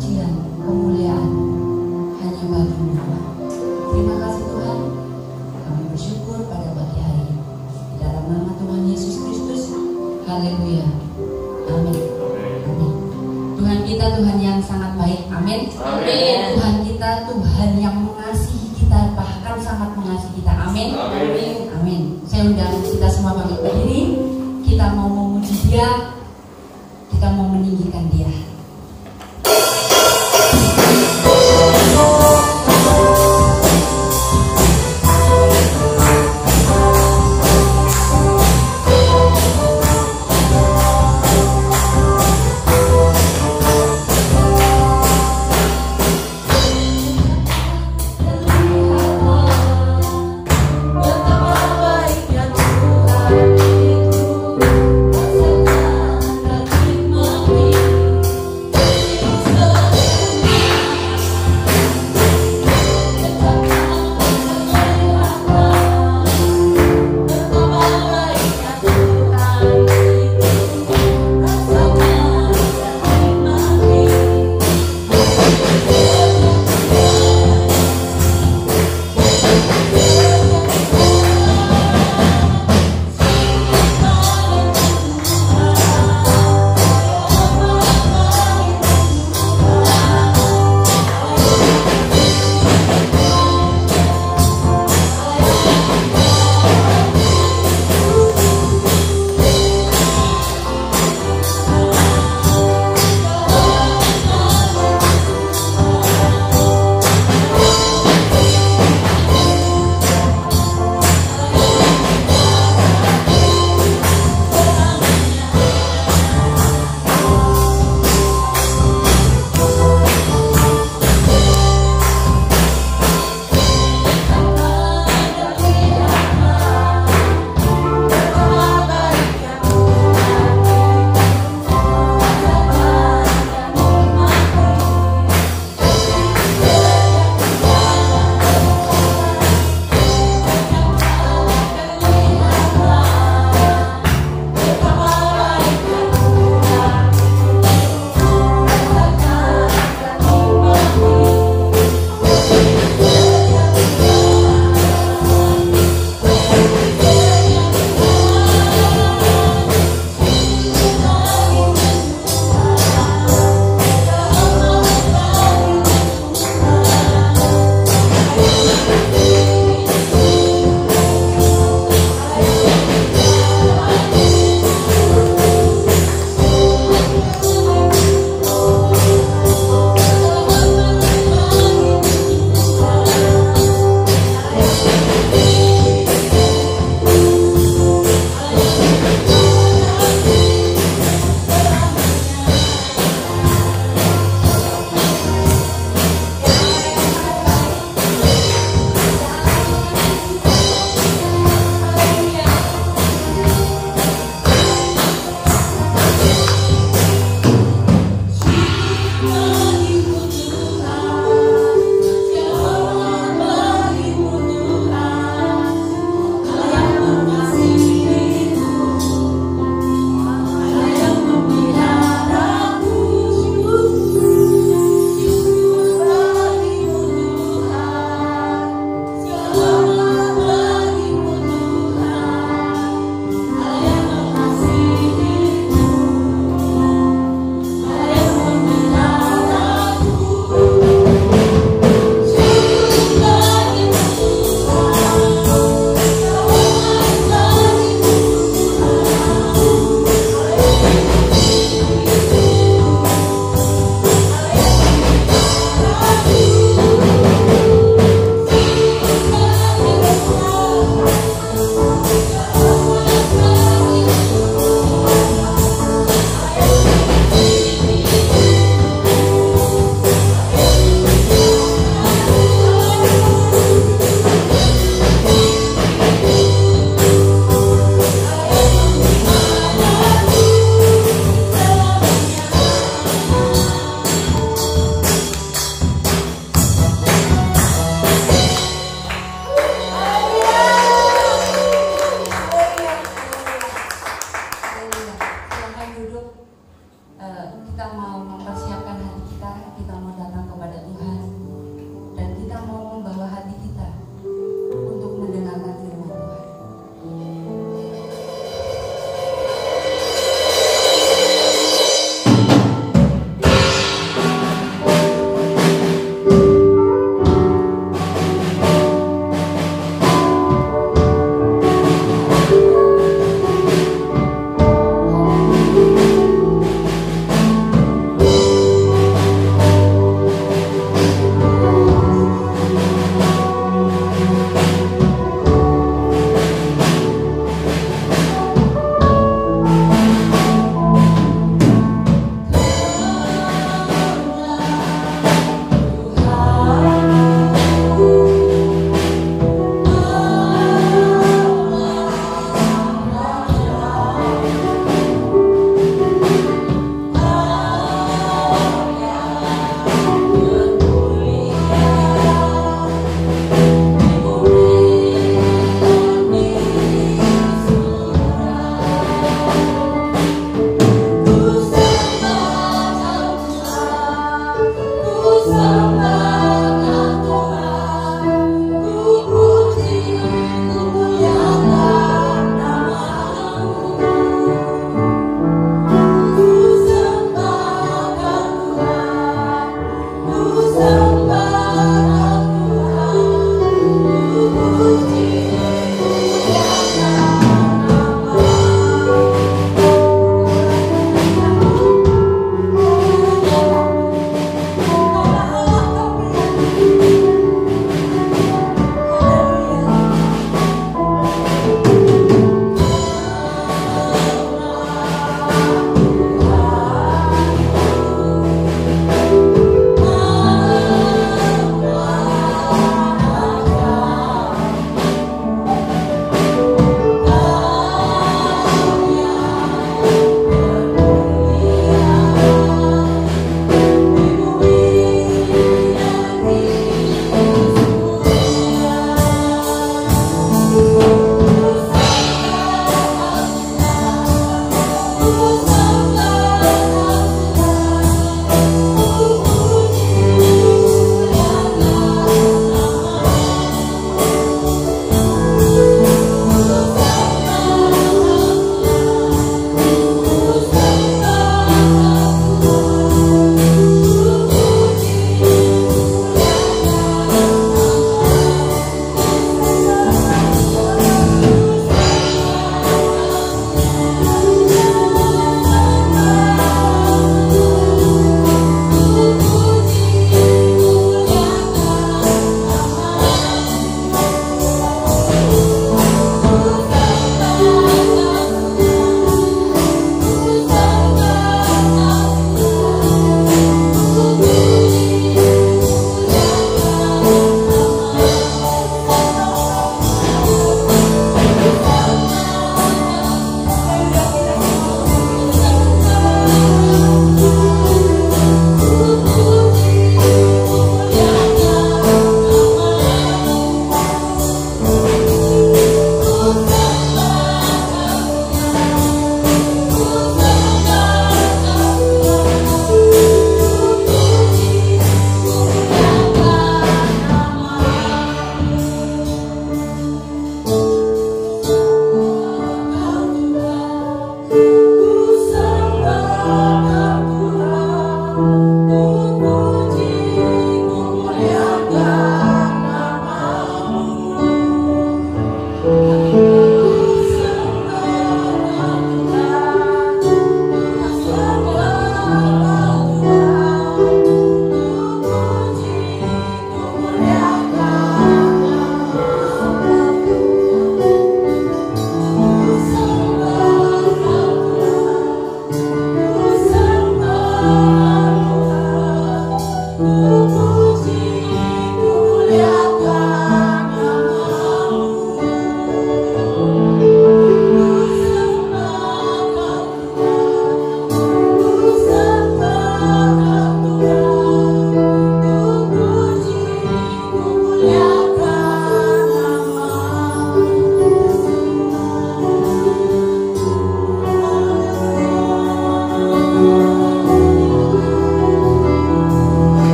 pujian, kemuliaan hanya bagi-Mu Tuhan. Terima kasih Tuhan. Kami bersyukur pada pagi hari ini. Di dalam nama Tuhan Yesus Kristus. Haleluya. Amin. Amin. Tuhan kita Tuhan yang sangat baik. Amin. Amin. Tuhan kita Tuhan yang mengasihi kita, bahkan sangat mengasihi kita. Amin. Amin. Amin. Saya undang kita semua bangkit berdiri. Kita mau memuji Dia. Kita mau meninggikan Dia.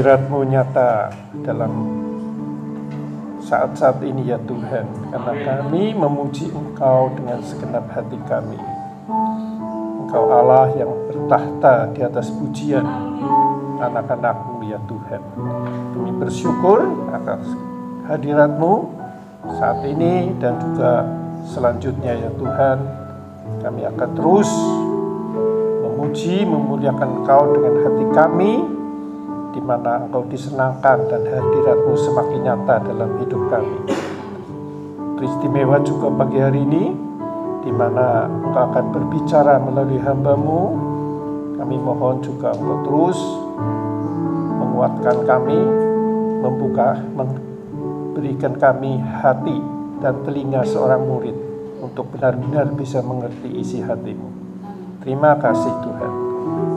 hadirat-Mu nyata dalam saat-saat ini ya Tuhan, karena kami memuji Engkau dengan segenap hati kami. Engkau Allah yang bertahta di atas pujian anak-anak-Mu ya Tuhan. Kami bersyukur atas hadirat-Mu saat ini dan juga selanjutnya ya Tuhan. Kami akan terus memuji, memuliakan Engkau dengan hati kami, di mana Engkau disenangkan dan hadirat-Mu semakin nyata dalam hidup kami. Teristimewa juga pagi hari ini, di mana Engkau akan berbicara melalui hamba-Mu. Kami mohon juga Engkau terus menguatkan kami, memberikan kami hati dan telinga seorang murid untuk benar-benar bisa mengerti isi hati-Mu. Terima kasih Tuhan.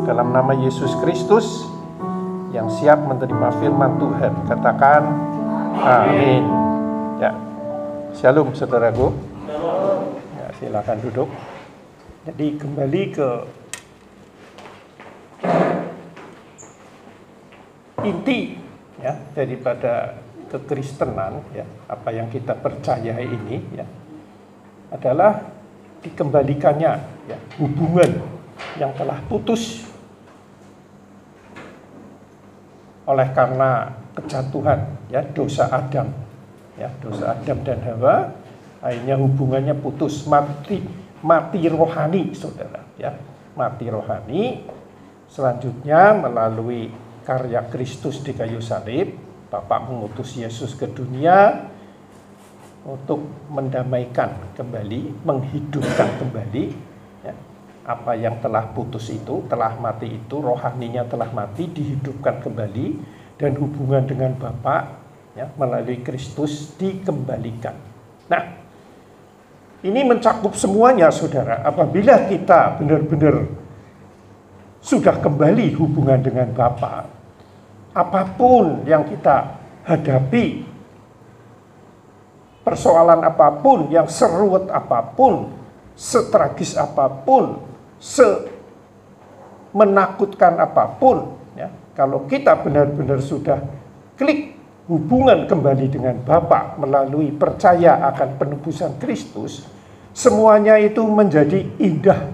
Dalam nama Yesus Kristus yang siap menerima firman Tuhan, katakan amin. Ya, shalom saudaraku. Ya, silakan duduk. Jadi kembali ke inti ya daripada kekristenan ya, apa yang kita percayai ini ya adalah dikembalikannya ya hubungan yang telah putus oleh karena kejatuhan ya, dosa Adam dan Hawa, akhirnya hubungannya putus, mati rohani saudara ya, mati rohani. Selanjutnya melalui karya Kristus di kayu salib, Bapa mengutus Yesus ke dunia untuk mendamaikan kembali, menghidupkan kembali ya, apa yang telah putus itu, telah mati itu, rohaninya telah mati, dihidupkan kembali, dan hubungan dengan Bapa ya, melalui Kristus dikembalikan. Nah, ini mencakup semuanya saudara. Apabila kita benar-benar sudah kembali hubungan dengan Bapa, apapun yang kita hadapi, persoalan apapun, yang seruat apapun, setragis apapun, semenakutkan apapun, ya, kalau kita benar-benar sudah klik hubungan kembali dengan Bapa melalui percaya akan penebusan Kristus, semuanya itu menjadi indah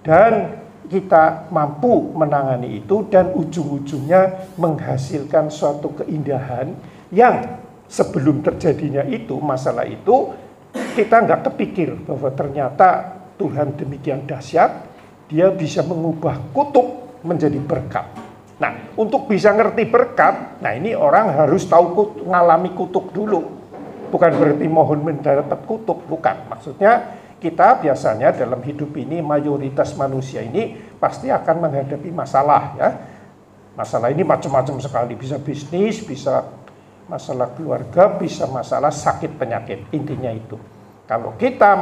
dan kita mampu menangani itu, dan ujung-ujungnya menghasilkan suatu keindahan yang sebelum terjadinya itu, masalah itu, kita nggak kepikir bahwa ternyata Tuhan demikian dahsyat, Dia bisa mengubah kutuk menjadi berkat. Nah, untuk bisa ngerti berkat, nah ini orang harus tahu ngalami kutuk dulu. Bukan berarti mohon mendapat kutuk, bukan. Maksudnya kita biasanya dalam hidup ini, mayoritas manusia ini pasti akan menghadapi masalah ya. Masalah ini macam-macam sekali, bisa bisnis, bisa masalah keluarga, bisa masalah sakit penyakit. Intinya itu. Kalau kita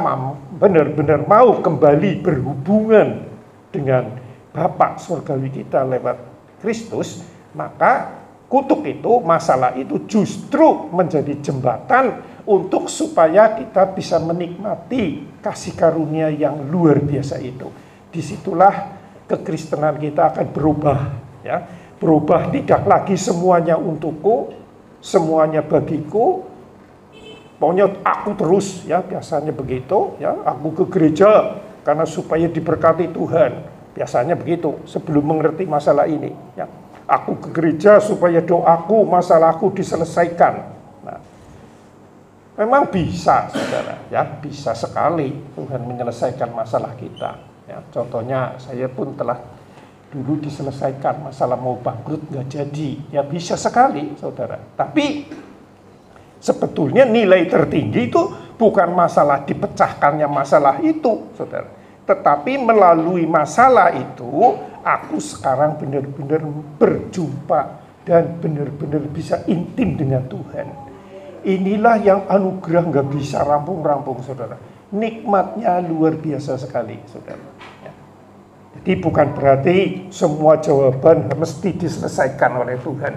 benar-benar mau kembali berhubungan dengan Bapa surgawi kita lewat Kristus, maka kutuk itu, masalah itu justru menjadi jembatan untuk supaya kita bisa menikmati kasih karunia yang luar biasa itu. Disitulah kekristenan kita akan berubah ya. Berubah, tidak lagi semuanya untukku, semuanya bagiku, pokoknya aku terus ya, biasanya begitu ya. Aku ke gereja karena supaya diberkati Tuhan, biasanya begitu sebelum mengerti masalah ini ya. Aku ke gereja supaya doaku, masalahku diselesaikan. Nah, memang bisa saudara ya, bisa sekali Tuhan menyelesaikan masalah kita ya. Contohnya saya pun telah dulu diselesaikan masalah mau bangkrut nggak jadi ya, bisa sekali saudara. Tapi sebetulnya nilai tertinggi itu bukan masalah dipecahkannya masalah itu saudara, tetapi melalui masalah itu aku sekarang benar-benar berjumpa dan benar-benar bisa intim dengan Tuhan. Inilah yang anugerah nggak bisa rampung-rampung saudara. Nikmatnya luar biasa sekali saudara ya. Jadi bukan berarti semua jawaban mesti diselesaikan oleh Tuhan.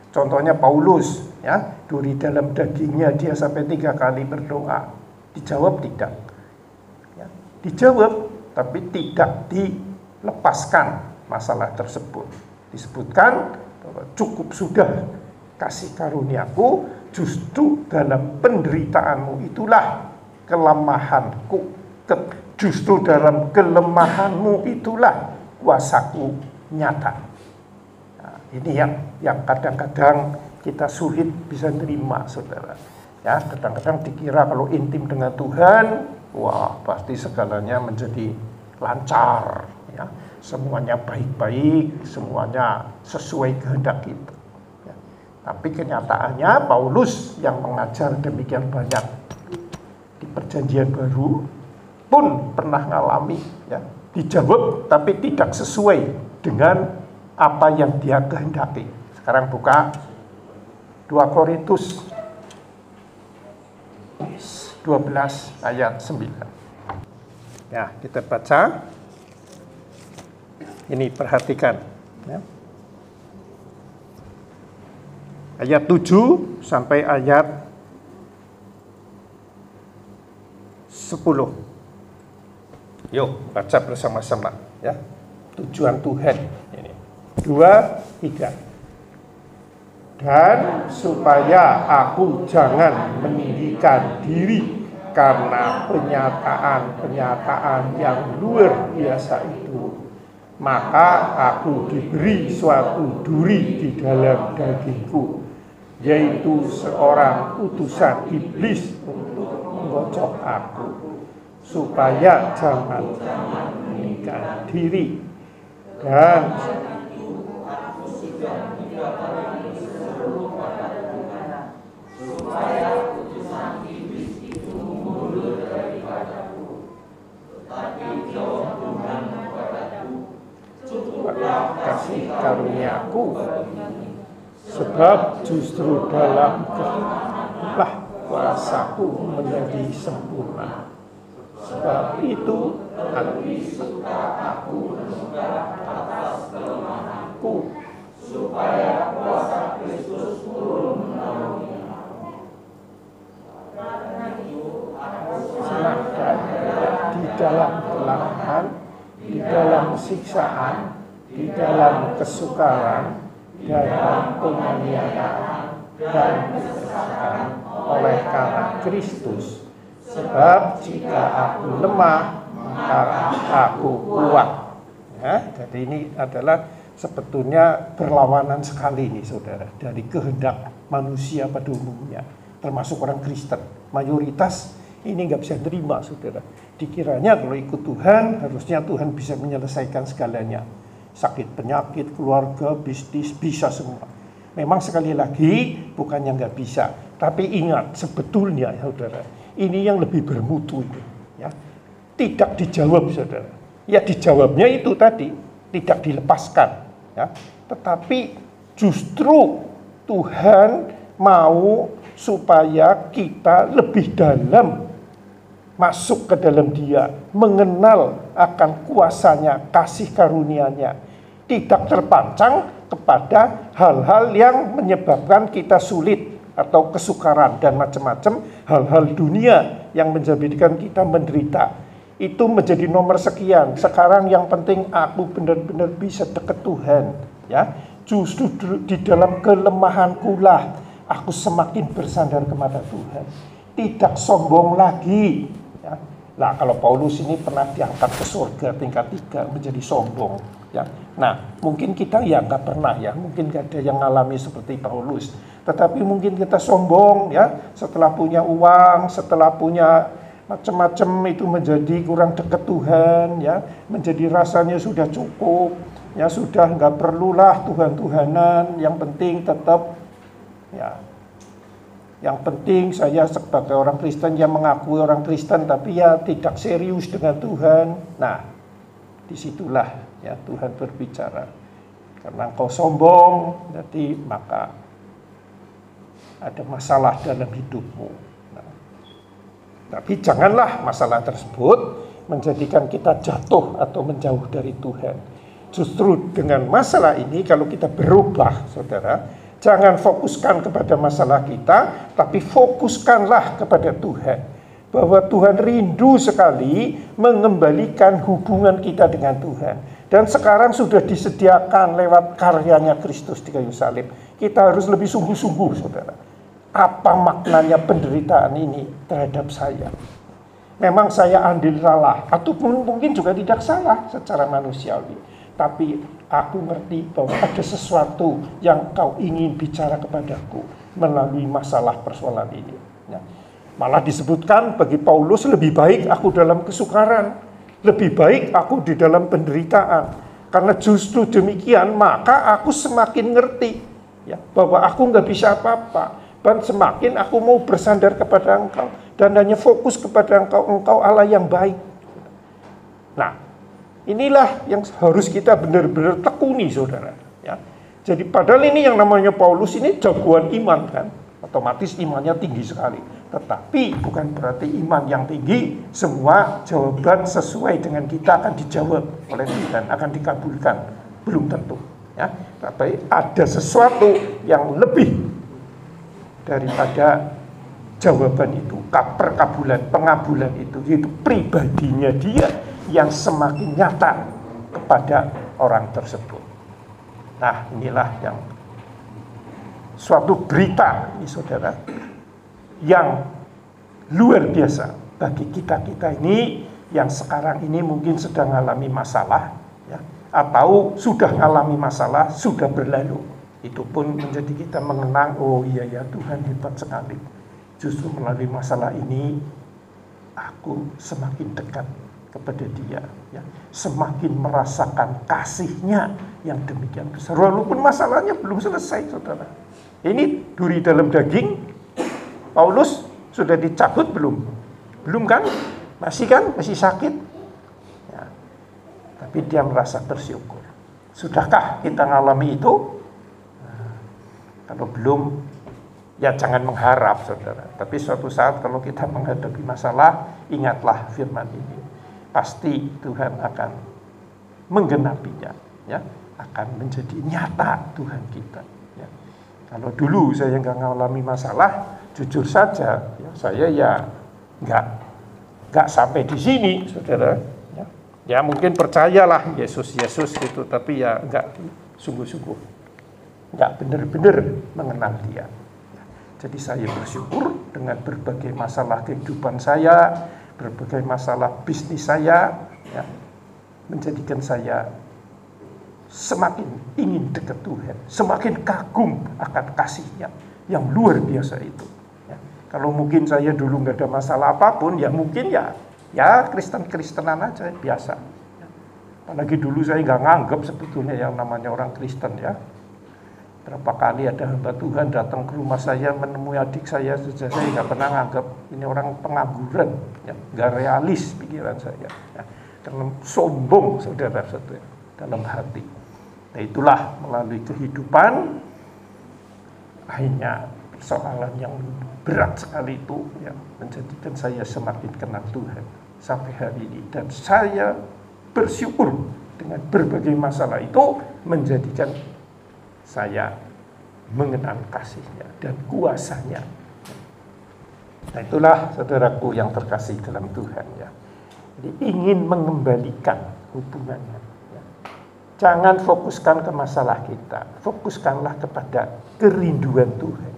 Contohnya Paulus ya, duri dalam dagingnya dia sampai 3 kali berdoa, dijawab tidak ya. Dijawab tapi tidak dilepaskan masalah tersebut. Disebutkan bahwa cukup sudah kasih karuniaku, justru dalam penderitaanmu itulah kelemahanku, justru dalam kelemahanmu itulah kuasaku nyata. Nah, ini yang kadang-kadang kita sulit bisa nerima, saudara. Ya, kadang-kadang dikira kalau intim dengan Tuhan, wah pasti segalanya menjadi lancar, ya, semuanya baik-baik, semuanya sesuai kehendak kita. Ya. Tapi kenyataannya Paulus yang mengajar demikian banyak di Perjanjian Baru pun pernah ngalami, ya, dijawab tapi tidak sesuai dengan apa yang dia kehendaki. Sekarang buka 2 Korintus 12 ayat 9. Ya, kita baca. Ini perhatikan, ya. Ayat 7 sampai ayat 10. Yuk, baca bersama-sama, ya. Tujuan Tuhan ini. 2, 3. Dan supaya aku jangan meninggikan diri karena penyataan yang luar biasa itu, maka aku diberi suatu duri di dalam dagingku, yaitu seorang utusan iblis untuk menggocok aku, supaya jangan meninggikan diri. Dan supaya utusan iblis itu mundur daripadaku, tetapi jawab Tuhan kepadaku, cukuplah kasih karuniaku, sebab justru dalam kehidupan kuasaku menjadi sempurna. Sebab itu aku menunda atas kelemahanku, supaya kuasa Kristus turun menolongku. Sedangkan di dalam kelemahan, di dalam siksaan, di dalam kesukaran, dalam penganiayaan dan kesesakan oleh karena Kristus. Sebab jika aku lemah, maka aku kuat. Ya, jadi ini adalah sebetulnya berlawanan sekali nih, saudara, dari kehendak manusia pada umumnya, termasuk orang Kristen. Mayoritas ini nggak bisa terima, saudara. Dikiranya kalau ikut Tuhan, harusnya Tuhan bisa menyelesaikan segalanya. Sakit, penyakit, keluarga, bisnis, bisa semua. Memang sekali lagi, bukannya nggak bisa. Tapi ingat, sebetulnya, saudara, ini yang lebih bermutu itu. Ya. Tidak dijawab, saudara. Ya dijawabnya itu tadi, tidak dilepaskan. Ya. Tetapi justru Tuhan mau supaya kita lebih dalam masuk ke dalam Dia, mengenal akan kuasanya, kasih karunia-Nya, tidak terpancang kepada hal-hal yang menyebabkan kita sulit atau kesukaran dan macam-macam hal-hal dunia yang menjadikan kita menderita. Itu menjadi nomor sekian. Sekarang yang penting aku benar-benar bisa dekat Tuhan, ya. Justru di dalam kelemahanku lah aku semakin bersandar kepada Tuhan. Tidak sombong lagi. Ya. Nah, kalau Paulus ini pernah diangkat ke surga tingkat 3 menjadi sombong. Ya. Nah, mungkin kita ya nggak pernah ya. Mungkin nggak ada yang ngalami seperti Paulus. Tetapi mungkin kita sombong ya. Setelah punya uang, setelah punya macam-macam itu menjadi kurang dekat Tuhan ya. Menjadi rasanya sudah cukup. Ya sudah nggak perlulah Tuhan-Tuhanan. Yang penting tetap ya. Yang penting saya sebagai orang Kristen yang mengakui orang Kristen tapi ya tidak serius dengan Tuhan. Nah, disitulah ya Tuhan berbicara. Karena engkau sombong, jadi maka ada masalah dalam hidupmu. Nah, tapi janganlah masalah tersebut menjadikan kita jatuh atau menjauh dari Tuhan. Justru dengan masalah ini kalau kita berubah, saudara, jangan fokuskan kepada masalah kita, tapi fokuskanlah kepada Tuhan. Bahwa Tuhan rindu sekali mengembalikan hubungan kita dengan Tuhan. Dan sekarang sudah disediakan lewat karyanya Kristus di kayu salib. Kita harus lebih sungguh-sungguh, saudara. Apa maknanya penderitaan ini terhadap saya? Memang saya andil salah, ataupun mungkin juga tidak salah secara manusiawi. Tapi aku ngerti bahwa ada sesuatu yang kau ingin bicara kepadaku melalui masalah persoalan ini. Ya. Malah disebutkan bagi Paulus, lebih baik aku dalam kesukaran, lebih baik aku di dalam penderitaan. Karena justru demikian, maka aku semakin ngerti ya, bahwa aku nggak bisa apa-apa. Dan semakin aku mau bersandar kepada Engkau. Dan hanya fokus kepada Engkau, Engkau Allah yang baik. Nah, inilah yang harus kita benar-benar tekuni, saudara. Ya. Jadi padahal ini yang namanya Paulus ini jagoan iman kan. Otomatis imannya tinggi sekali. Tetapi bukan berarti iman yang tinggi semua jawaban sesuai dengan kita akan dijawab oleh Tuhan, akan dikabulkan. Belum tentu. Ya. Tapi ada sesuatu yang lebih daripada jawaban itu, perkabulan, pengabulan itu, yaitu pribadinya dia yang semakin nyata kepada orang tersebut. Nah, inilah yang suatu berita, saudara, yang luar biasa bagi kita-kita ini yang sekarang ini mungkin sedang mengalami masalah, ya, atau sudah mengalami masalah, sudah berlalu. Itu pun menjadi kita mengenang, oh iya ya, Tuhan hebat sekali. Justru melalui masalah ini, aku semakin dekat kepada dia, ya, semakin merasakan kasihnya yang demikian besar. Walaupun masalahnya belum selesai, saudara. Ini duri dalam daging, Paulus sudah dicabut belum? Belum kan? Masih kan? Masih sakit. Ya. Tapi dia merasa bersyukur. Sudahkah kita mengalami itu? Nah, kalau belum, ya jangan mengharap, saudara. Tapi suatu saat kalau kita menghadapi masalah, ingatlah firman ini. Pasti Tuhan akan menggenapinya, ya, akan menjadi nyata Tuhan kita. Ya. Kalau dulu saya nggak mengalami masalah, jujur saja, ya, saya ya nggak sampai di sini, saudara. Ya, ya mungkin percayalah Yesus gitu, tapi ya nggak sungguh-sungguh, nggak benar-benar mengenal Dia. Ya, jadi saya bersyukur dengan berbagai masalah kehidupan saya, berbagai masalah bisnis saya, ya, menjadikan saya semakin ingin dekat Tuhan, semakin kagum akan kasih-Nya yang luar biasa itu. Ya, kalau mungkin saya dulu nggak ada masalah apapun, ya mungkin ya Kristen-Kristenan aja biasa. Ya, apalagi dulu saya nggak nganggap sebetulnya yang namanya orang Kristen, ya. Berapa kali ada hamba Tuhan datang ke rumah saya menemui adik saya nggak pernah nganggap ini orang pengangguran, ya, nggak realis pikiran saya, ya, karena sombong, saudara-saudara, dalam hati. Nah, itulah melalui kehidupan akhirnya persoalan yang berat sekali itu, ya, menjadikan saya semakin kenal Tuhan sampai hari ini, dan saya bersyukur dengan berbagai masalah itu menjadikan saya mengenal kasih-Nya dan kuasa-Nya. Nah, itulah saudaraku yang terkasih dalam Tuhan, ya. Jadi ingin mengembalikan hubungannya. Ya. Jangan fokuskan ke masalah kita, fokuskanlah kepada kerinduan Tuhan,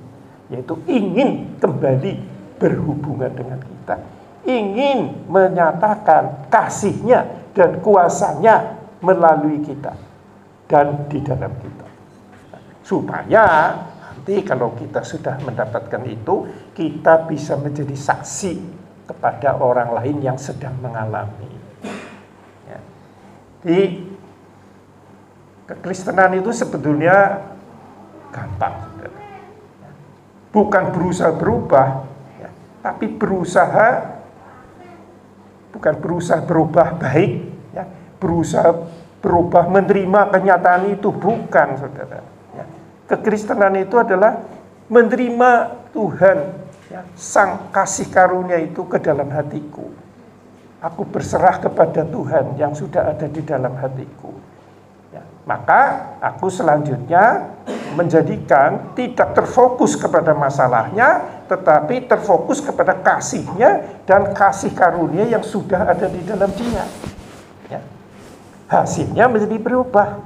yaitu ingin kembali berhubungan dengan kita, ingin menyatakan kasih-Nya dan kuasa-Nya melalui kita dan di dalam kita. Supaya nanti kalau kita sudah mendapatkan itu, kita bisa menjadi saksi kepada orang lain yang sedang mengalami. Ya. Di kekristenan itu sebetulnya gampang, saudara. Bukan berusaha berubah, ya, tapi bukan berusaha berubah baik, ya, berusaha berubah menerima kenyataan itu, bukan, saudara. Kekristenan itu adalah menerima Tuhan, ya, Sang kasih karunia itu ke dalam hatiku. Aku berserah kepada Tuhan yang sudah ada di dalam hatiku. Ya, maka aku selanjutnya menjadikan tidak terfokus kepada masalahnya, tetapi terfokus kepada kasih-Nya dan kasih karunia yang sudah ada di dalam Dia. Ya. hasilnya menjadi berubah.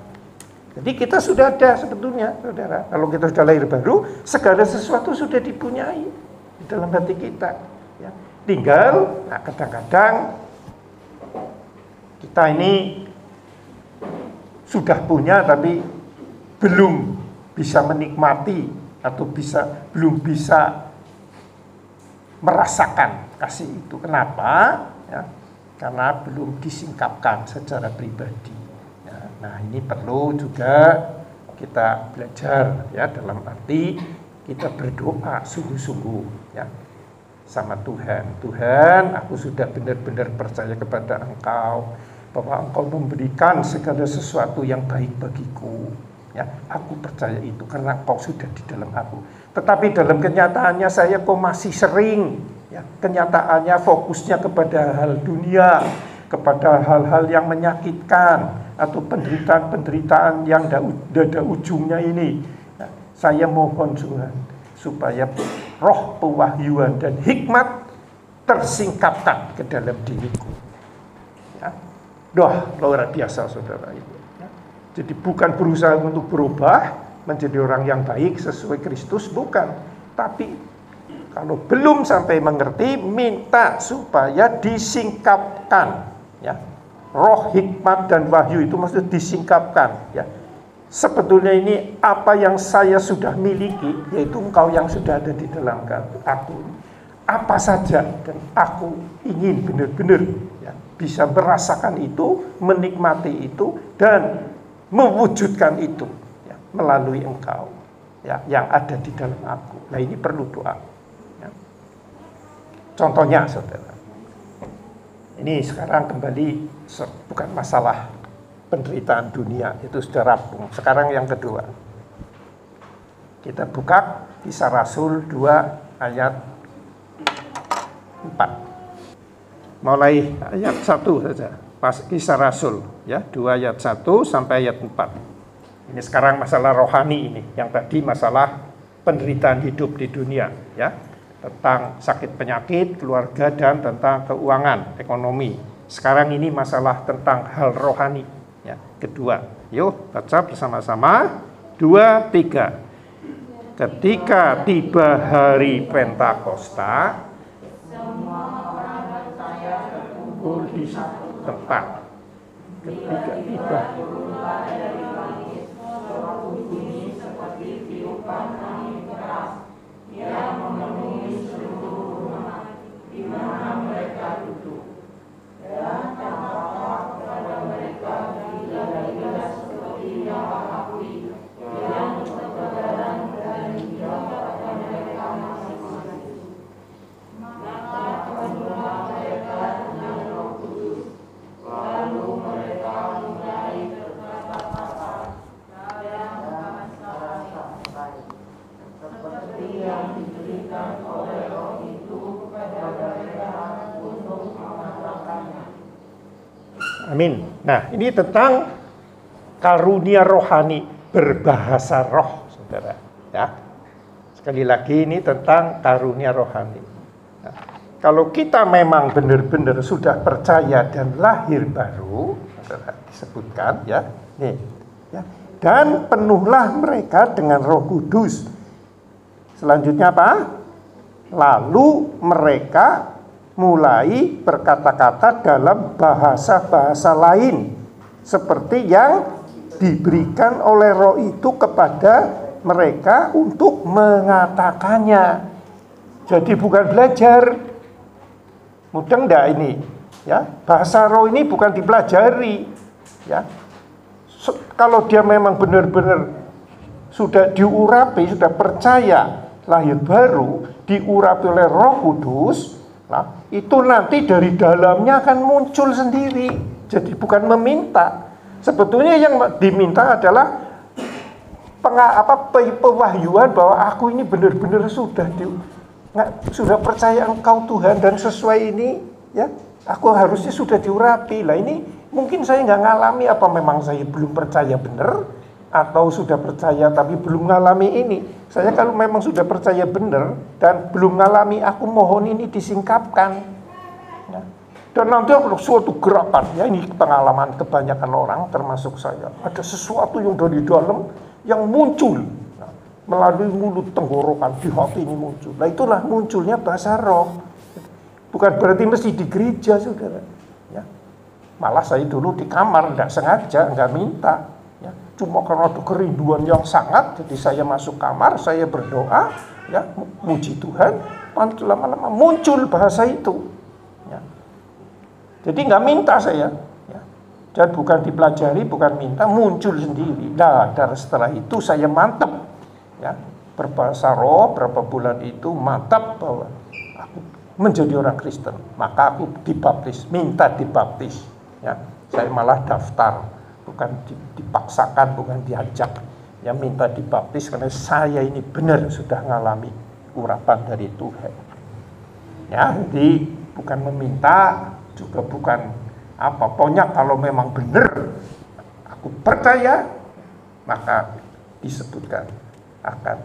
Jadi kita sudah ada sebetulnya, saudara. Kalau kita sudah lahir baru, segala sesuatu sudah dipunyai di dalam hati kita. Ya. Tinggal, nah kadang-kadang kita ini sudah punya tapi belum bisa menikmati atau belum bisa merasakan kasih itu. Kenapa? Ya, karena belum disingkapkan secara pribadi. Ya, nah ini perlu juga kita belajar ya, dalam arti kita berdoa sungguh-sungguh ya sama Tuhan. Tuhan, aku sudah benar-benar percaya kepada Engkau bahwa Engkau memberikan segala sesuatu yang baik bagiku. Ya, aku percaya itu karena Engkau sudah di dalam aku. Tetapi dalam kenyataannya saya kok masih sering ya, kenyataannya fokusnya kepada hal dunia, kepada hal-hal yang menyakitkan atau penderitaan-penderitaan yang ada ujungnya ini. Ya, saya mohon Tuhan supaya roh pewahyuan dan hikmat tersingkapkan ke dalam diriku. Ya. Doa luar biasa saudara itu. Ya. Jadi bukan berusaha untuk berubah menjadi orang yang baik sesuai Kristus, bukan. Tapi kalau belum sampai mengerti, minta supaya disingkapkan. Ya. Roh hikmat dan wahyu itu maksudnya disingkapkan. Ya. Sebetulnya ini apa yang saya sudah miliki, yaitu Engkau yang sudah ada di dalam aku. Apa saja dan aku ingin benar-benar ya, bisa merasakan itu, menikmati itu, dan mewujudkan itu ya, melalui Engkau ya, yang ada di dalam aku. Nah ini perlu doa. Ya. Contohnya saudara, ini sekarang kembali bukan masalah penderitaan dunia, itu sudah rampung. Sekarang yang kedua, kita buka Kisah Rasul 2 ayat 4. Mulai ayat 1 saja. Kisah Rasul ya, 2 ayat 1 sampai ayat 4. Ini sekarang masalah rohani ini, yang tadi masalah penderitaan hidup di dunia ya, tentang sakit penyakit, keluarga, dan tentang keuangan, ekonomi. Sekarang ini masalah tentang hal rohani ya, kedua. Yuk baca bersama-sama. 2, 3. Ketika tiba hari Pentakosta, semua orang percaya berkumpul di satu tempat. Ketika tiba dari langit, suara bunyi seperti tiupan angin keras yang memenuhi seluruh rumah di mana mereka duduk. Dan tampaklah kepada mereka gila-gila seperti yang api yang bertebaran dan menjauh pada mereka masing-masing. Maka penuhlah mereka dengan Roh Kudus. Lalu mereka mulai berkata-kata yang bahasa seperti yang diberikan oleh Roh itu kepada mereka untuk mengatakannya. Amin. Nah, ini tentang karunia rohani, berbahasa roh, saudara. Ya, sekali lagi ini tentang karunia rohani. Nah, kalau kita memang benar-benar sudah percaya dan lahir baru, saudara, disebutkan ya, nih, ya, dan penuhlah mereka dengan Roh Kudus. Selanjutnya apa? Lalu mereka mulai berkata-kata dalam bahasa-bahasa lain seperti yang diberikan oleh Roh itu kepada mereka untuk mengatakannya. Jadi bukan belajar. Mudeng enggak ini? Ya, bahasa Roh ini bukan dipelajari. Ya. Kalau dia memang benar-benar sudah diurapi, sudah percaya lahir baru, diurapi oleh Roh Kudus, nah, itu nanti dari dalamnya akan muncul sendiri. Jadi bukan meminta. Sebetulnya yang diminta adalah pewahyuan bahwa aku ini benar-benar sudah percaya Engkau Tuhan dan sesuai ini, ya, aku harusnya sudah diurapi. Lah ini mungkin saya nggak ngalami, apa memang saya belum percaya benar, atau sudah percaya tapi belum ngalami ini. Saya kalau memang sudah percaya benar dan belum ngalami, aku mohon ini disingkapkan. Ya. Dan nanti ada suatu gerakan, ya ini pengalaman kebanyakan orang, termasuk saya. Ada sesuatu yang dari dalam yang muncul, nah, melalui mulut tenggorokan di hati ini muncul. Nah itulah munculnya bahasa roh. Bukan berarti mesti di gereja, saudara. Ya. Malah saya dulu di kamar, tidak sengaja, nggak minta. Ya. Cuma karena ada kerinduan yang sangat, jadi saya masuk kamar, saya berdoa, ya, muji Tuhan, lama-lama muncul bahasa itu. Jadi nggak minta saya, ya. Dan bukan dipelajari, bukan minta, muncul sendiri. Nah, dari setelah itu saya mantap, ya, berbahasa roh berapa bulan itu mantap bahwa aku menjadi orang Kristen. Maka aku dibaptis, minta dibaptis, ya. Saya malah daftar, bukan dipaksakan, bukan diajak, ya, minta dibaptis karena saya ini benar sudah mengalami urapan dari Tuhan. Ya, jadi bukan meminta, juga bukan apa, pokoknya kalau memang benar aku percaya, maka disebutkan akan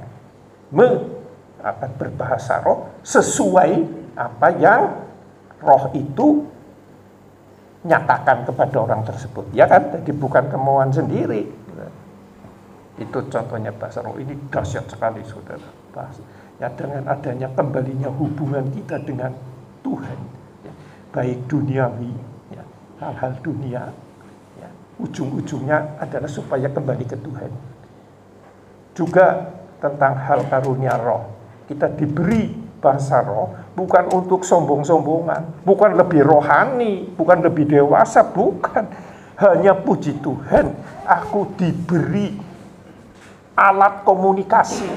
berbahasa roh sesuai apa yang roh itu nyatakan kepada orang tersebut, ya kan? Jadi bukan kemauan sendiri. Itu contohnya bahasa roh. Ini dahsyat sekali, saudara. Ya, dengan adanya kembalinya hubungan kita dengan Tuhan, baik duniawi, ya, hal-hal dunia, ya, ujung-ujungnya adalah supaya kembali ke Tuhan. Juga tentang hal karunia roh, kita diberi bahasa roh bukan untuk sombong-sombongan, bukan lebih rohani, bukan lebih dewasa, bukan. Hanya puji Tuhan, aku diberi alat komunikasi,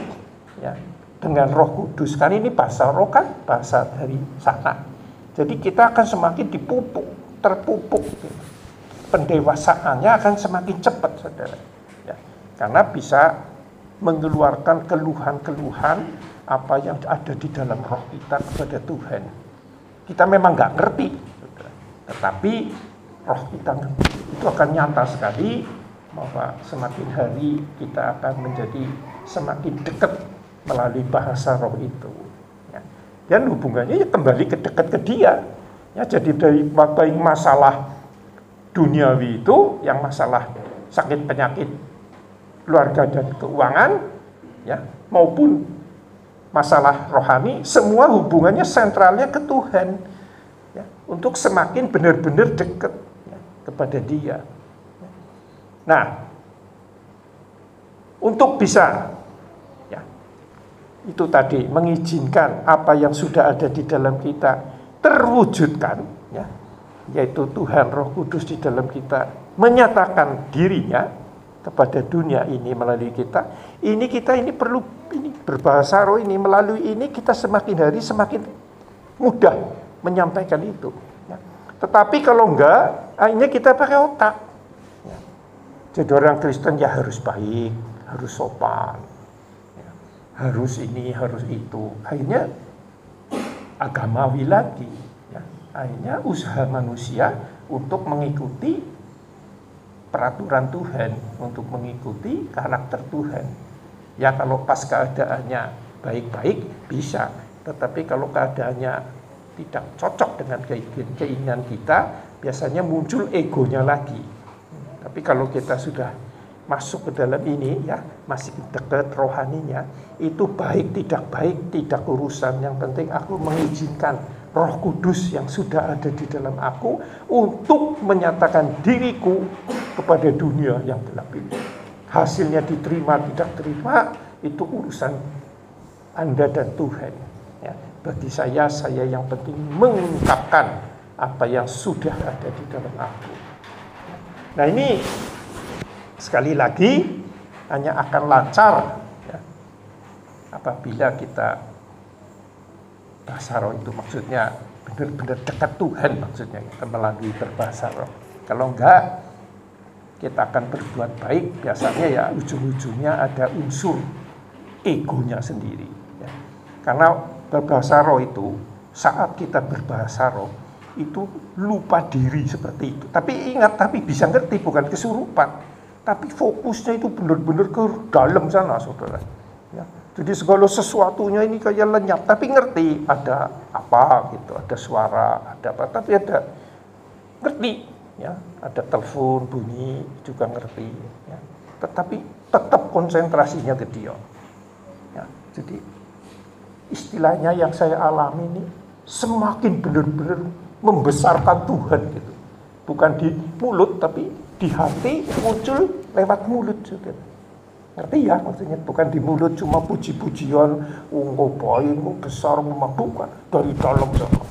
ya, dengan Roh Kudus. Kan ini bahasa roh kan bahasa dari sana. Jadi kita akan semakin dipupuk, terpupuk. Pendewasaannya akan semakin cepat, saudara. Ya, karena bisa mengeluarkan keluhan-keluhan apa yang ada di dalam roh kita kepada Tuhan. Kita memang nggak ngerti, saudara. Tetapi roh kita ngerti. Itu akan nyata sekali bahwa semakin hari kita akan menjadi semakin dekat melalui bahasa roh itu. Dan hubungannya ya kembali ke dekat ke dia. Ya, jadi dari baik masalah duniawi itu, yang masalah sakit penyakit keluarga dan keuangan, ya, maupun masalah rohani, semua hubungannya sentralnya ke Tuhan, ya, untuk semakin benar-benar dekat, ya, kepada Dia. Nah, untuk bisa itu tadi mengizinkan apa yang sudah ada di dalam kita terwujudkan, ya, yaitu Tuhan Roh Kudus di dalam kita menyatakan dirinya kepada dunia ini melalui kita. Ini perlu ini berbahasa roh ini, melalui ini kita semakin hari semakin mudah menyampaikan itu. Ya. Tetapi kalau enggak, akhirnya kita pakai otak. Ya. Jadi orang Kristen ya harus baik, harus sopan. Harus ini, harus itu. Akhirnya agamawi lagi, ya. Akhirnya usaha manusia untuk mengikuti peraturan Tuhan, untuk mengikuti karakter Tuhan. Ya, kalau pas keadaannya baik-baik bisa, tetapi kalau keadaannya tidak cocok dengan keinginan kita, biasanya muncul egonya lagi. Tapi kalau kita sudah masuk ke dalam ini, ya, masih dekat rohaninya, itu baik tidak urusan. Yang penting aku mengizinkan Roh Kudus yang sudah ada di dalam aku untuk menyatakan diriku kepada dunia yang gelap ini. Hasilnya diterima tidak terima itu urusan Anda dan Tuhan, ya. Bagi saya yang penting mengungkapkan apa yang sudah ada di dalam aku. Nah, ini sekali lagi hanya akan lancar, ya, apabila kita bahasa roh itu maksudnya benar-benar dekat Tuhan, maksudnya kita melalui berbahasa roh. Kalau enggak, kita akan berbuat baik, biasanya ya ujung-ujungnya ada unsur egonya sendiri, ya. Karena berbahasa roh itu, saat kita berbahasa roh itu lupa diri seperti itu. Tapi ingat, tapi bisa ngerti, bukan kesurupan. Tapi fokusnya itu benar-benar ke dalam sana, saudara. Ya. Jadi segala sesuatunya ini kayak lenyap, tapi ngerti ada apa gitu, ada suara, ada apa, tapi ada ngerti, ya, ada telepon bunyi juga ngerti, ya. Tetapi tetap konsentrasinya ke dia. Ya, jadi istilahnya yang saya alami ini semakin benar-benar membesarkan Tuhan gitu. Bukan di mulut tapi di hati muncul lewat mulut, saudara. Ngerti ya maksudnya? Bukan di mulut cuma puji-pujian, engkau baik, engkau besar, bukan, dari dalam sana.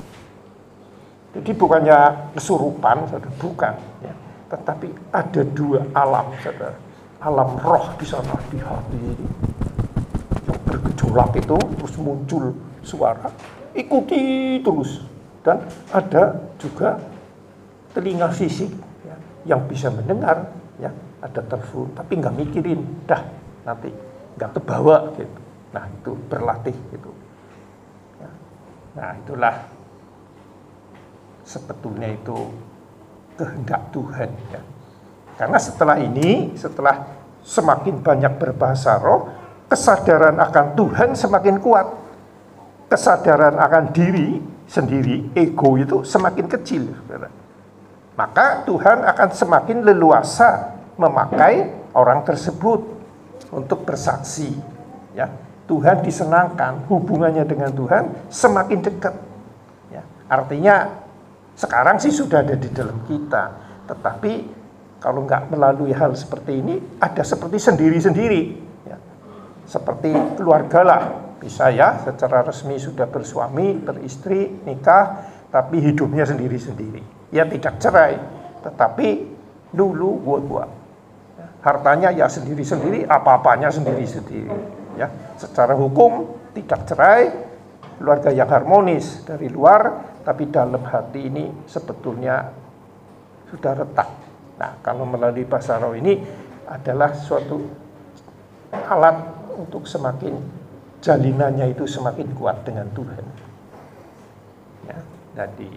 Jadi bukannya kesurupan, saudara, bukan, ya. Tetapi ada dua alam, saudara. Alam roh di sana, di hati ini yang bergejolak itu, terus muncul suara, ikuti terus. Dan ada juga telinga fisik, ya, yang bisa mendengar, ya, ada telepon, tapi nggak mikirin, dah nanti nggak kebawa gitu. Nah itu berlatih gitu. Ya. Nah itulah sebetulnya itu kehendak Tuhan, ya. Karena setelah ini, setelah semakin banyak berbahasa roh, kesadaran akan Tuhan semakin kuat. Kesadaran akan diri sendiri, ego itu semakin kecil, saudara. Maka Tuhan akan semakin leluasa memakai orang tersebut untuk bersaksi, ya. Tuhan disenangkan, hubungannya dengan Tuhan semakin dekat, ya. Artinya sekarang sih sudah ada di dalam kita, tetapi kalau nggak melalui hal seperti ini, ada seperti sendiri-sendiri, ya. Seperti keluarga lah, bisa ya secara resmi sudah bersuami, beristri, nikah, tapi hidupnya sendiri-sendiri. Ya tidak cerai, tetapi dulu gua. Ya, hartanya ya sendiri-sendiri, apa-apanya sendiri-sendiri. Ya, secara hukum tidak cerai, keluarga yang harmonis dari luar, tapi dalam hati ini sebetulnya sudah retak. Nah, kalau melalui bahasa roh ini adalah suatu alat untuk semakin jalinannya itu semakin kuat dengan Tuhan. Ya, jadi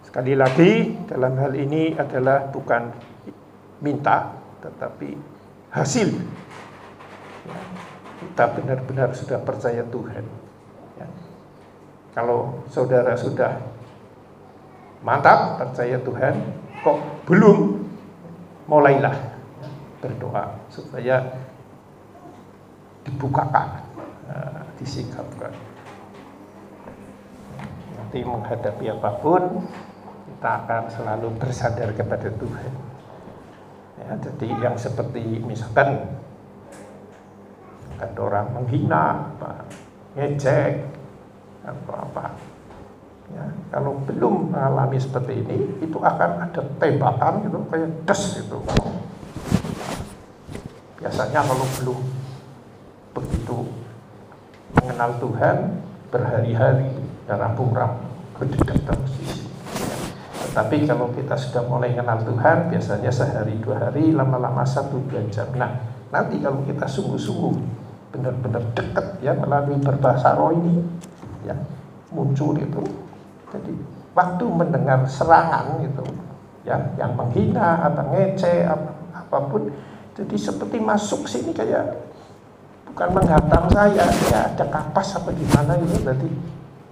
sekali lagi dalam hal ini adalah bukan minta, tetapi hasil. Ya, kita benar-benar sudah percaya Tuhan. Ya. Kalau saudara sudah mantap percaya Tuhan, kok belum, mulailah berdoa supaya dibukakan, disikapkan. Nanti menghadapi apapun kita akan selalu bersandar kepada Tuhan. Ya, jadi yang seperti misalkan ada orang menghina, ngejek, atau apa. Ya, kalau belum mengalami seperti ini, itu akan ada tembakan gitu, kayak des gitu. Biasanya kalau belum begitu mengenal Tuhan, berhari-hari dan rampung-rampung berdekat terus. Ya. Tetapi kalau kita sudah mulai kenal Tuhan, biasanya sehari, 2 hari, lama-lama 1-2 jam. Nah, nanti kalau kita sungguh-sungguh benar-benar dekat ya melalui berbahasa roh ini, ya muncul itu. Jadi waktu mendengar serangan itu, ya, yang menghina atau ngece apapun, jadi seperti masuk sini kayak bukan menghantam saya, ya ada kapas apa gimana itu, berarti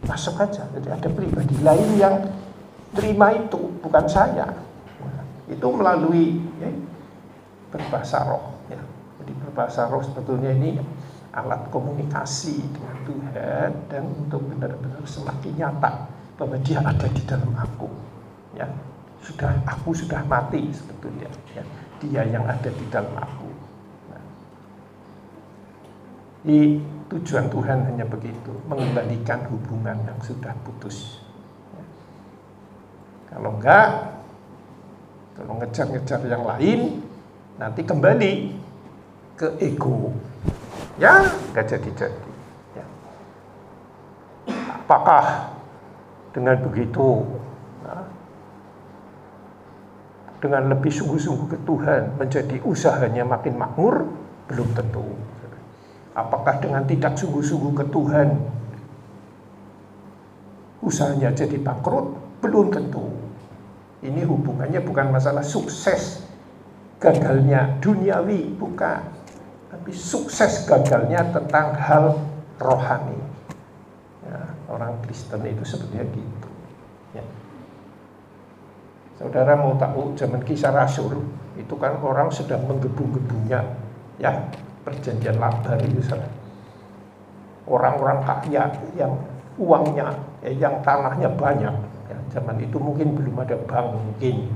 masuk aja. Jadi ada pribadi lain yang terima itu, bukan saya. Nah, itu melalui ya, berbahasa roh. Ya. Jadi berbahasa roh sebetulnya ini alat komunikasi dengan Tuhan dan untuk benar-benar semakin nyata bahwa Dia ada di dalam aku, ya aku sudah mati sebetulnya, ya Dia yang ada di dalam aku. Nah, tujuan Tuhan hanya begitu, mengembalikan hubungan yang sudah putus. Ya. Kalau enggak, kalau ngejar-ngejar yang lain, nanti kembali ke ego, ya nggak jadi-jadi. Ya. Apakah dengan begitu, nah, dengan lebih sungguh-sungguh ke Tuhan, menjadi usahanya makin makmur? Belum tentu. Apakah dengan tidak sungguh-sungguh ke Tuhan, usahanya jadi bangkrut? Belum tentu. Ini hubungannya bukan masalah sukses gagalnya duniawi, bukan. Tapi sukses gagalnya tentang hal rohani. Ya, orang Kristen itu sebetulnya gitu. Ya. Saudara mau tahu zaman Kisah Rasul itu kan orang sedang menggebu-gebunya, ya, perjanjian Labar itu saudara. Orang-orang kaya yang uangnya, yang tanahnya banyak. Ya, zaman itu mungkin belum ada bank mungkin.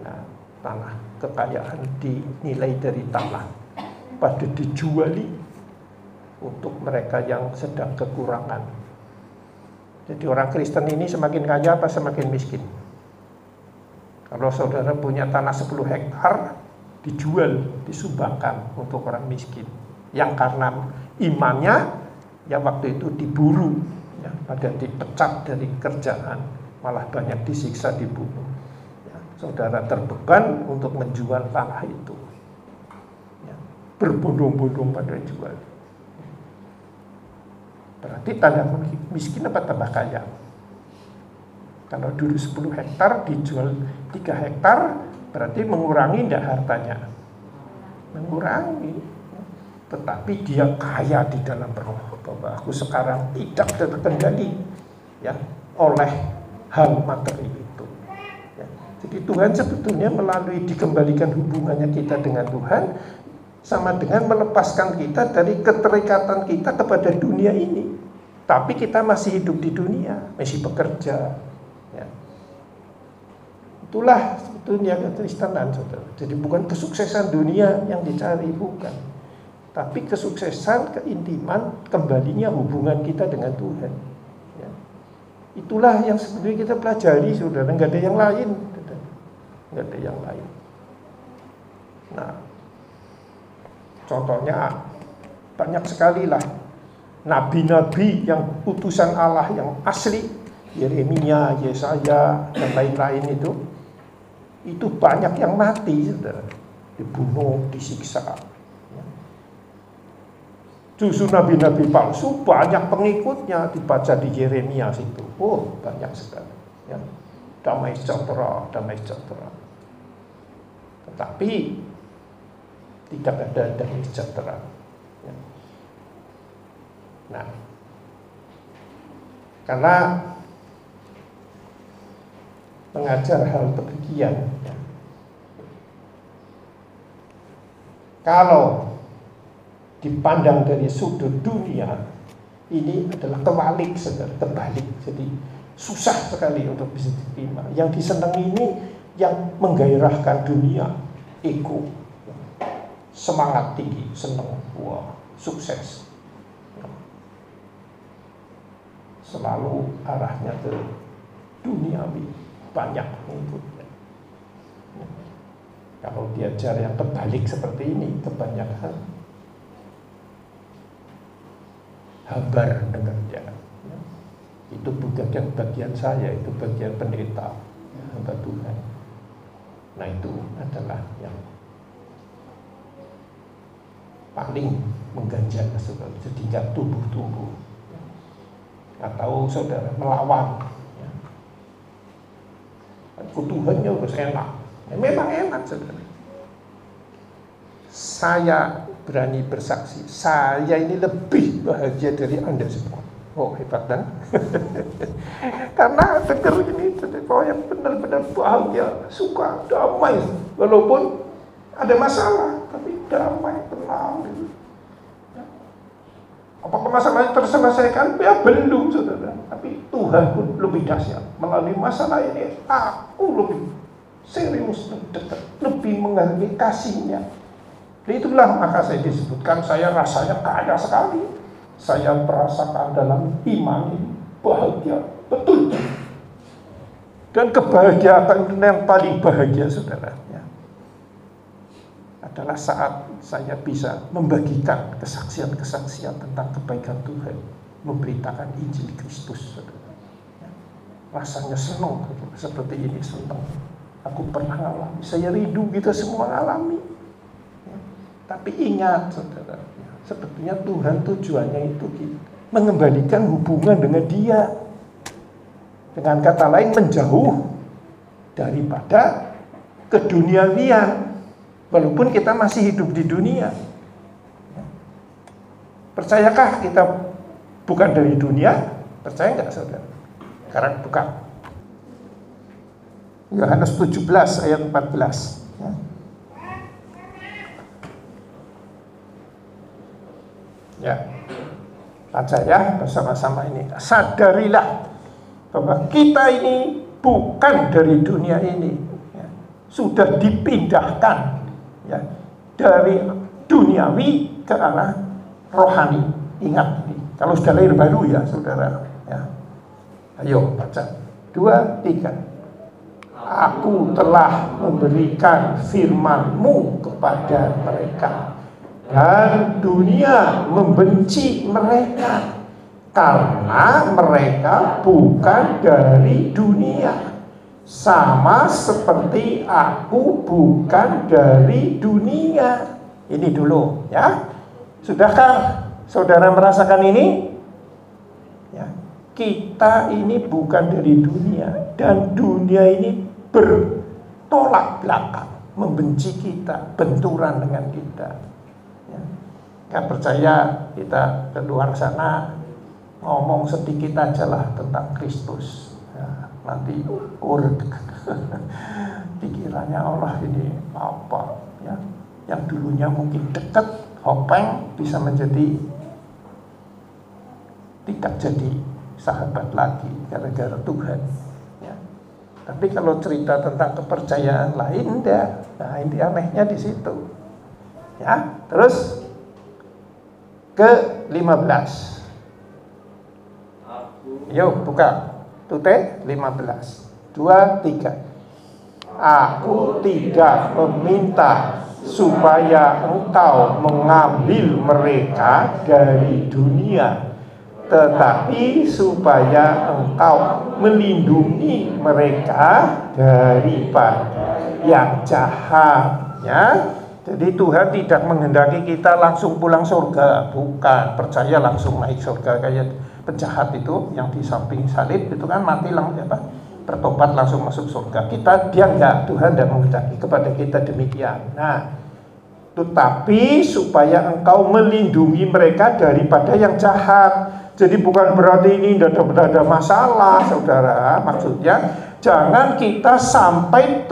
Nah, tanah kekayaan dinilai dari tanah pada dijuali untuk mereka yang sedang kekurangan. Jadi orang Kristen ini semakin kaya apa semakin miskin? Kalau saudara punya tanah 10 hektar, dijual, disumbangkan untuk orang miskin. Yang karena imannya, ya waktu itu diburu, ya, pada dipecat dari kerjaan, malah banyak disiksa, dibunuh. Ya, saudara terbeban untuk menjual tanah itu. Ya, berbondong-bondong pada jual. Berarti tanda miskin apa tambah kaya? Kalau dulu 10 hektar dijual 3 hektar, berarti mengurangi tidak hartanya? Mengurangi. Tetapi dia kaya di dalam roh, bahwa aku sekarang tidak terkendali, ya, oleh hal materi itu. Ya. Jadi Tuhan sebetulnya melalui dikembalikan hubungannya kita dengan Tuhan, sama dengan melepaskan kita dari keterikatan kita kepada dunia ini. Tapi kita masih hidup di dunia, masih bekerja. Ya. Itulah sebetulnya kekristenan, saudara. Jadi bukan kesuksesan dunia yang dicari, bukan. Tapi kesuksesan, keintiman, kembalinya hubungan kita dengan Tuhan. Ya. Itulah yang sebetulnya kita pelajari, saudara. Nggak ada yang lain. Nggak ada yang lain. Nah, contohnya banyak sekali lah. Nabi-nabi yang utusan Allah yang asli, Yeremia, Yesaya, dan lain-lain itu banyak yang mati, saudara. Dibunuh, disiksa. Justru nabi-nabi palsu banyak pengikutnya, dibaca di Yeremia situ. Oh, banyak sekali. Ya. Damai sejahtera, damai sejahtera. Tetapi tidak ada damai sejahtera. Ya. Nah, karena mengajar hal demikian, ya. Kalau dipandang dari sudut dunia, ini adalah kebalik, saudara, kebalik. Jadi susah sekali untuk bisa diterima. Yang disenangi ini yang menggairahkan dunia, ego, semangat tinggi, senang, wah, sukses. Selalu arahnya ke duniawi. Banyak pengikutnya. Kalau diajar yang kebalik seperti ini, kebanyakan habar dengannya. Itu bukan bagian saya, itu bagian pendeta, hamba Tuhan. Nah, itu adalah yang paling mengganjal, saudara. Jadi nggak tumbuh-tumbuh. Atau saudara melawan. Tuhannya harus enak. Ya, memang enak, saudara. Saya berani bersaksi, saya ini lebih bahagia dari Anda semua. Oh, hebat kan? Karena dengar ini, kalau yang benar-benar bahagia, suka, damai, walaupun ada masalah, tapi damai, tenang. Apakah masalahnya terselesaikan? Ya belum, saudara. Tapi Tuhan pun lebih dahsyat. Melalui masalah ini, aku lebih serius, dekat, lebih menghargai kasihnya. Dan itulah maka saya disebutkan, saya rasanya kaya sekali. Saya merasakan dalam iman ini bahagia, betul. Dan kebahagiaan yang paling bahagia, saudara, ya, adalah saat saya bisa membagikan kesaksian-kesaksian tentang kebaikan Tuhan, memberitakan Injil Kristus, saudara. Ya, rasanya senang seperti ini, senang. Aku pernah alami, saya rindu, kita semua alami. Ya, tapi ingat, saudara, ya, sebetulnya Tuhan tujuannya itu mengembalikan hubungan dengan Dia. Dengan kata lain, menjauh daripada keduniawian. Walaupun kita masih hidup di dunia. Percayakah kita bukan dari dunia? Percaya nggak, saudara? Karena bukan. Yohanes 17 ayat 14. Ya. Ya, baca ya bersama-sama ini. Sadarilah bahwa kita ini bukan dari dunia ini, ya. Sudah dipindahkan, ya, dari duniawi ke arah rohani. Ingat ini, kalau sudah lahir baru ya saudara. Ya. Ayo baca 2, 3. Aku telah memberikan firman-Mu kepada mereka, dan dunia membenci mereka karena mereka bukan dari dunia, sama seperti aku bukan dari dunia. Ini dulu ya. Sudahkah saudara merasakan ini? Ya. Kita ini bukan dari dunia, dan dunia ini bertolak belakang, membenci kita, benturan dengan kita. Ya. Gak percaya kita ke luar sana ngomong sedikit aja lah tentang Kristus. Ya, nanti pikirannya Allah ini apa? Ya, yang dulunya mungkin dekat, hopeng, bisa menjadi tidak jadi sahabat lagi gara-gara Tuhan. Ya. Tapi kalau cerita tentang kepercayaan lain, enggak. Nah, ini anehnya di situ. Ya, terus ke 15. Yuk buka. Tute 15. 2, 3. Aku tidak meminta supaya engkau mengambil mereka dari dunia, tetapi supaya engkau melindungi mereka daripada yang jahat. Ya. Jadi Tuhan tidak menghendaki kita langsung pulang surga, bukan. Percaya langsung naik surga kayak penjahat itu yang di samping salib itu kan mati langsung bertobat langsung masuk surga. Dia enggak, Tuhan tidak menghendaki kepada kita demikian. Nah, tetapi supaya engkau melindungi mereka daripada yang jahat. Jadi bukan berarti ini tidak ada masalah, saudara. Maksudnya jangan kita sampai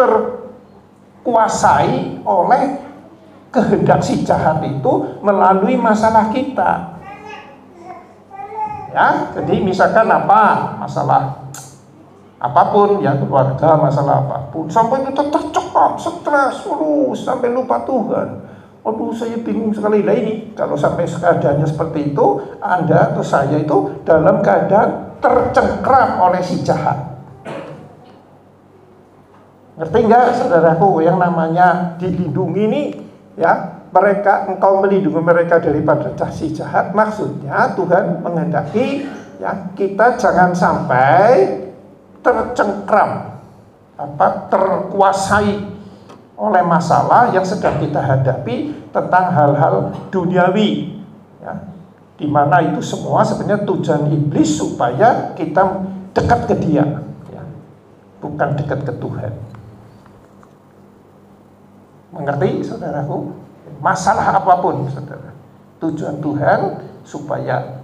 terkuasai oleh kehendak si jahat itu melalui masalah kita. Ya, jadi misalkan apa masalah apapun ya, keluarga, masalah apapun, sampai kita tercekam, stres, sampai lupa Tuhan. Aduh, saya bingung sekali. Nah ini, kalau sampai keadaannya seperti itu, Anda atau saya itu dalam keadaan tercengkram oleh si jahat. Ngerti nggak, saudaraku? Yang namanya dilindungi ini, ya, engkau melindungi mereka daripada si jahat. Maksudnya Tuhan menghendaki, ya, kita jangan sampai tercengkram, terkuasai oleh masalah yang sedang kita hadapi tentang hal-hal duniawi, ya, di mana itu semua sebenarnya tujuan iblis supaya kita dekat ke Dia, ya, bukan dekat ke Tuhan. Mengerti, saudaraku? Masalah apapun, saudara, tujuan Tuhan supaya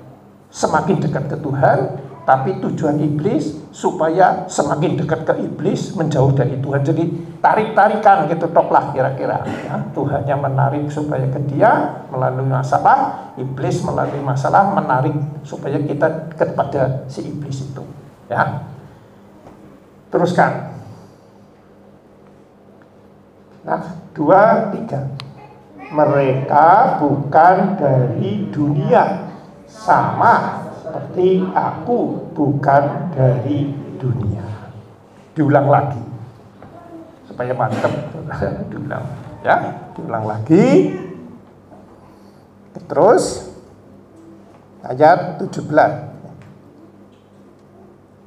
semakin dekat ke Tuhan. Tapi tujuan iblis supaya semakin dekat ke iblis, menjauh dari Tuhan. Jadi tarik-tarikan gitu toklah kira-kira. Ya, Tuhannya menarik supaya ke Dia melalui masalah, iblis melalui masalah menarik supaya kita kepada si iblis itu. Ya, teruskan. Nah, 2, 3. Mereka bukan dari dunia, sama seperti aku bukan dari dunia. Diulang lagi supaya mantap. Diulang, ya, diulang lagi. Terus ayat 17.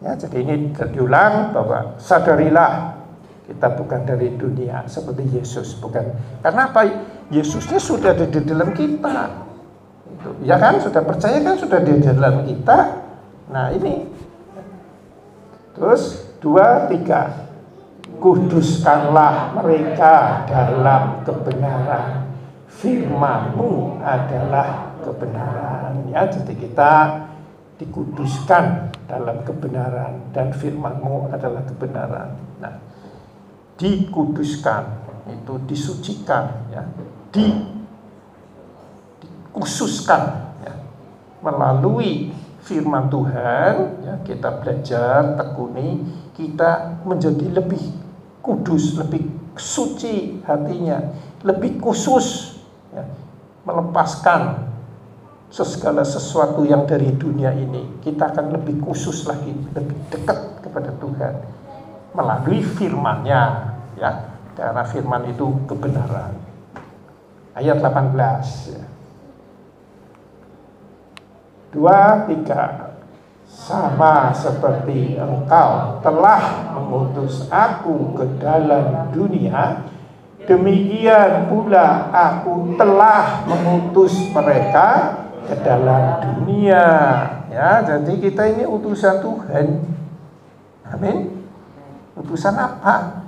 Ya, jadi ini diulang bahwa sadarilah kita bukan dari dunia seperti Yesus, bukan. Karena apa? Yesusnya sudah ada di dalam kita. Ya kan, sudah percaya kan, sudah di dalam kita. Nah ini, terus 2, 3. Kuduskanlah mereka dalam kebenaran, firman-Mu adalah kebenaran. Ya, jadi kita dikuduskan dalam kebenaran dan firman-Mu adalah kebenaran. Nah, dikuduskan, itu disucikan, ya, dikhususkan, ya, melalui firman Tuhan, ya, kita belajar, tekuni, kita menjadi lebih kudus, lebih suci hatinya, lebih khusus, ya, melepaskan segala sesuatu yang dari dunia ini. Kita akan lebih khusus lagi, lebih dekat kepada Tuhan melalui firman-Nya, ya, karena firman itu kebenaran. Ayat 18, ya. 2, 3. Sama seperti Engkau telah mengutus aku ke dalam dunia, demikian pula aku telah mengutus mereka ke dalam dunia. Ya, jadi kita ini utusan Tuhan. Amin. Utusan apa?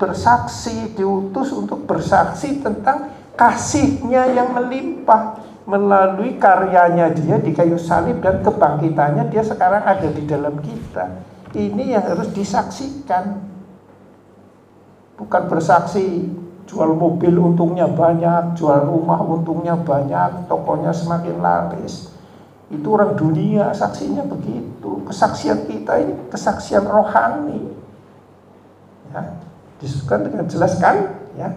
Bersaksi, diutus untuk bersaksi tentang kasih-Nya yang melimpah melalui karyanya Dia di kayu salib dan kebangkitannya Dia sekarang ada di dalam kita. Ini yang harus disaksikan. Bukan bersaksi jual mobil untungnya banyak, jual rumah untungnya banyak, tokonya semakin laris. Itu orang dunia saksinya begitu. Kesaksian kita ini kesaksian rohani, ya, disebutkan dengan jelas kan, ya,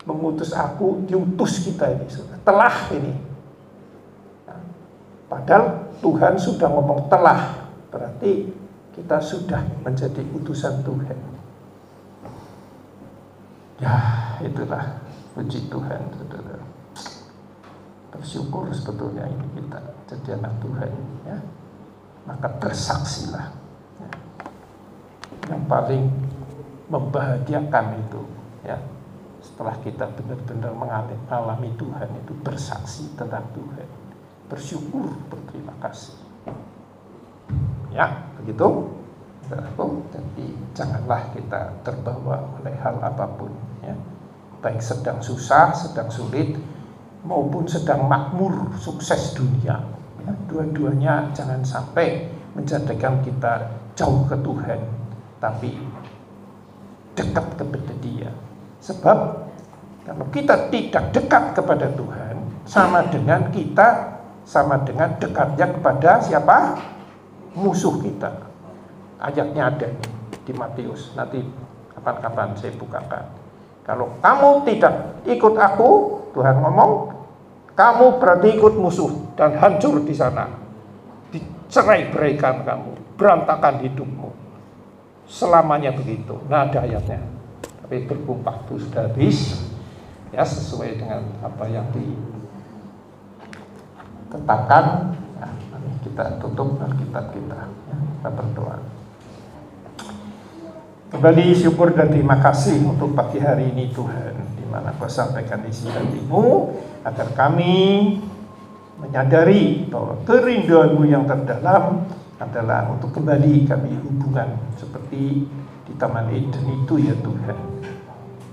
mengutus aku, diutus kita ini telah ini. Nah, padahal Tuhan sudah ngomong telah, berarti kita sudah menjadi utusan Tuhan. Ya, itulah puji Tuhan, saudara. Bersyukur sebetulnya ini kita jadi anak Tuhan, ya. Maka bersaksilah. Ya. Yang paling membahagiakan itu, ya, setelah kita benar-benar mengalami Tuhan, itu bersaksi tentang Tuhan, bersyukur, berterima kasih. Ya, begitu. Jadi janganlah kita terbawa oleh hal apapun, ya, baik sedang susah, sedang sulit, maupun sedang makmur, sukses dunia, ya, dua-duanya jangan sampai menjadikan kita jauh ke Tuhan, tapi dekat kepada Dia. Sebab kalau kita tidak dekat kepada Tuhan, sama dengan dekatnya kepada siapa? Musuh kita. Ayatnya ada di Matius, nanti kapan-kapan saya bukakan. Kalau kamu tidak ikut aku, Tuhan ngomong, kamu berarti ikut musuh dan hancur di sana. Dicerai-beraikan kamu, berantakan hidupmu. Selamanya begitu. Nah, ada ayatnya. Tapi berhubung waktu sudah habis, ya, sesuai dengan apa yang ditetapkan, ya, kita tutup Alkitab kita, ya, kita berdoa. Kembali syukur dan terima kasih untuk pagi hari ini Tuhan, di mana Kau sampaikan isi hati-Mu, agar kami menyadari bahwa kerinduan-Mu yang terdalam adalah untuk kembali kami hubungan seperti di Taman Eden itu, ya Tuhan.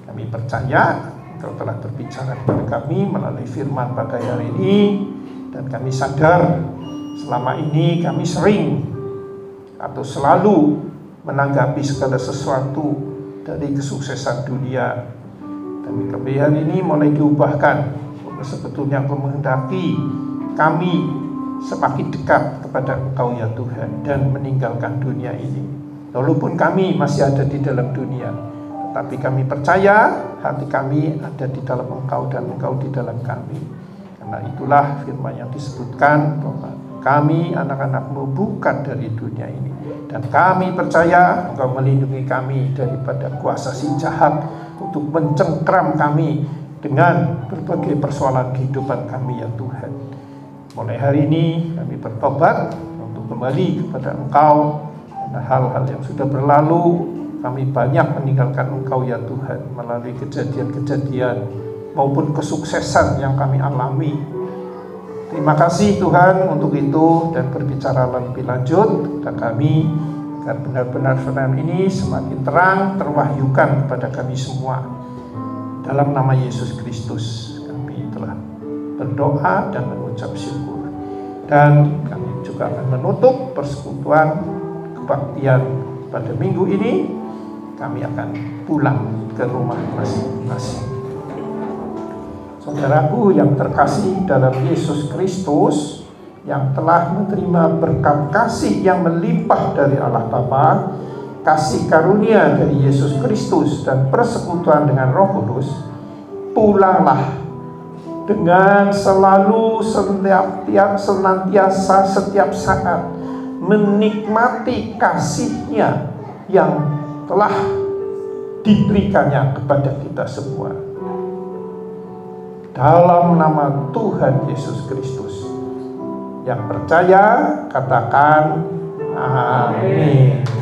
Kami percaya Engkau telah berbicara kepada kami melalui firman pada hari ini, dan kami sadar selama ini kami sering atau selalu menanggapi segala sesuatu dari kesuksesan dunia. Tapi kemudian ini mulai diubahkan, sebetulnya Engkau menghendaki kami semakin dekat kepada Engkau, ya Tuhan, dan meninggalkan dunia ini. Walaupun kami masih ada di dalam dunia, tetapi kami percaya hati kami ada di dalam Engkau dan Engkau di dalam kami. Karena itulah firman yang disebutkan bahwa kami anak-anak-Mu bukan dari dunia ini, dan kami percaya Engkau melindungi kami daripada kuasa si jahat untuk mencengkram kami dengan berbagai persoalan kehidupan kami, ya Tuhan. Mulai hari ini kami bertobat untuk kembali kepada Engkau. Karena hal-hal yang sudah berlalu, kami banyak meninggalkan Engkau, ya Tuhan, melalui kejadian-kejadian maupun kesuksesan yang kami alami. Terima kasih Tuhan untuk itu, dan berbicara lebih lanjut kepada kami, agar benar-benar firman ini semakin terang, terwahyukan kepada kami semua. Dalam nama Yesus Kristus kami telah berdoa dan mengucap syukur. Dan kami juga akan menutup persekutuan kebaktian pada minggu ini. kami akan pulang ke rumah masing-masing. Saudaraku yang terkasih dalam Yesus Kristus, yang telah menerima berkat kasih yang melimpah dari Allah Bapa, kasih karunia dari Yesus Kristus, dan persekutuan dengan Roh Kudus, pulanglah dengan selalu senantiasa setiap saat menikmati kasih-Nya yang telah diberikannya kepada kita semua. Dalam nama Tuhan Yesus Kristus. Yang percaya katakan amin.